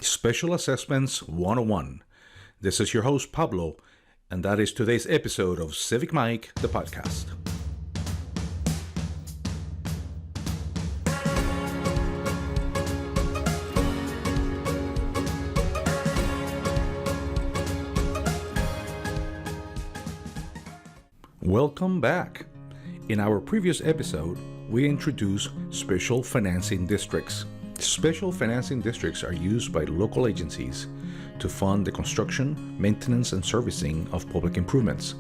Special Assessments 101. This is your host, Pablo, and that is today's episode of CivicMic, the podcast. Welcome back. In our previous episode, we introduced special financing districts. Special financing districts are used by local agencies to fund the construction, maintenance, and servicing of public improvements.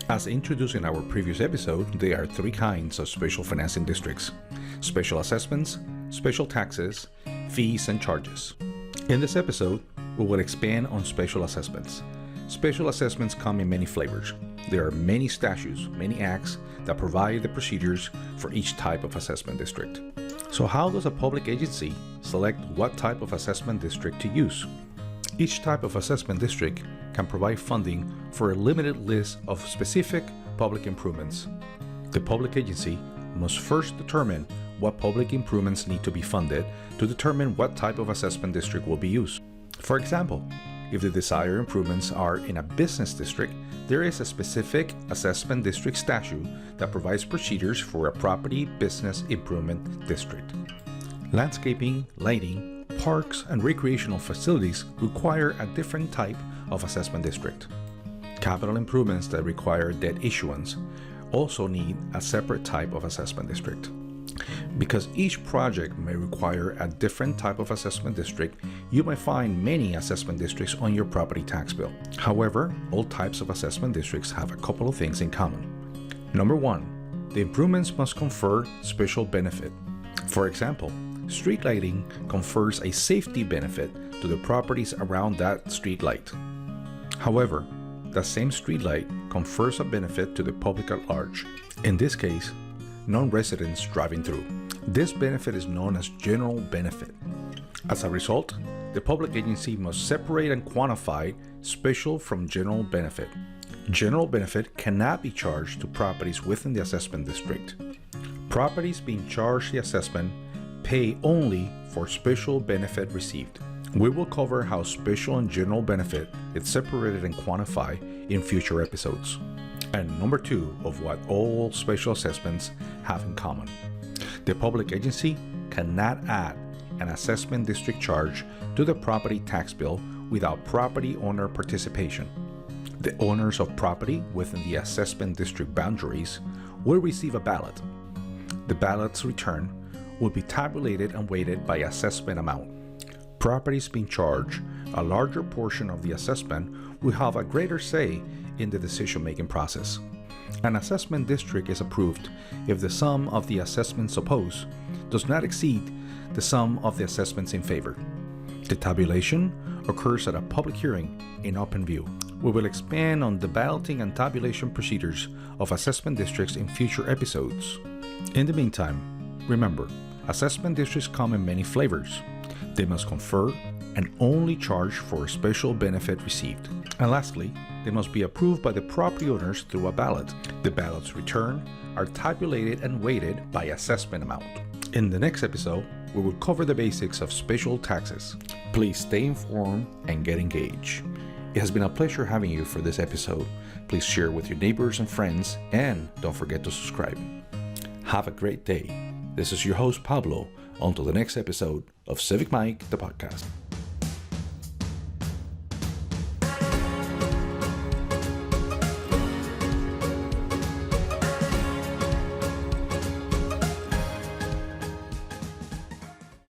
As introduced in our previous episode, there are three kinds of special financing districts: special assessments, special taxes, fees, and charges. In this episode, we will expand on special assessments. Special assessments come in many flavors. There are many statutes, many acts that provide the procedures for each type of assessment district. So how does a public agency select what type of assessment district to use? Each type of assessment district can provide funding for a limited list of specific public improvements. The public agency must first determine what public improvements need to be funded to determine what type of assessment district will be used. For example, if the desired improvements are in a business district, there is a specific assessment district statute that provides procedures for a property business improvement district. Landscaping, lighting, parks, and recreational facilities require a different type of assessment district. Capital improvements that require debt issuance also need a separate type of assessment district. Because each project may require a different type of assessment district, you might find many assessment districts on your property tax bill. However, all types of assessment districts have a couple of things in common. Number one, the improvements must confer special benefit. For example, street lighting confers a safety benefit to the properties around that street light. However, that same street light confers a benefit to the public at large. In this case, non-residents driving through. This benefit is known as general benefit. As a result, the public agency must separate and quantify special from general benefit. General benefit cannot be charged to properties within the assessment district. Properties being charged the assessment pay only for special benefit received. We will cover how special and general benefit is separated and quantified in future episodes. And number two of what all special assessments have in common. The public agency cannot add an assessment district charge to the property tax bill without property owner participation. The owners of property within the assessment district boundaries will receive a ballot. The ballot's return will be tabulated and weighted by assessment amount. Properties being charged a larger portion of the assessment will have a greater say in the decision-making process. An assessment district is approved if the sum of the assessments opposed does not exceed the sum of the assessments in favor. The tabulation occurs at a public hearing in open view. We will expand on the balloting and tabulation procedures of assessment districts in future episodes. In the meantime, remember, assessment districts come in many flavors. They must confer and only charge for a special benefit received. And lastly, they must be approved by the property owners through a ballot. The ballots returned are tabulated and weighted by assessment amount. In the next episode, we will cover the basics of special taxes. Please stay informed and get engaged. It has been a pleasure having you for this episode. Please share with your neighbors and friends, and don't forget to subscribe. Have a great day. This is your host, Pablo. Until the next episode of CivicMic, the podcast.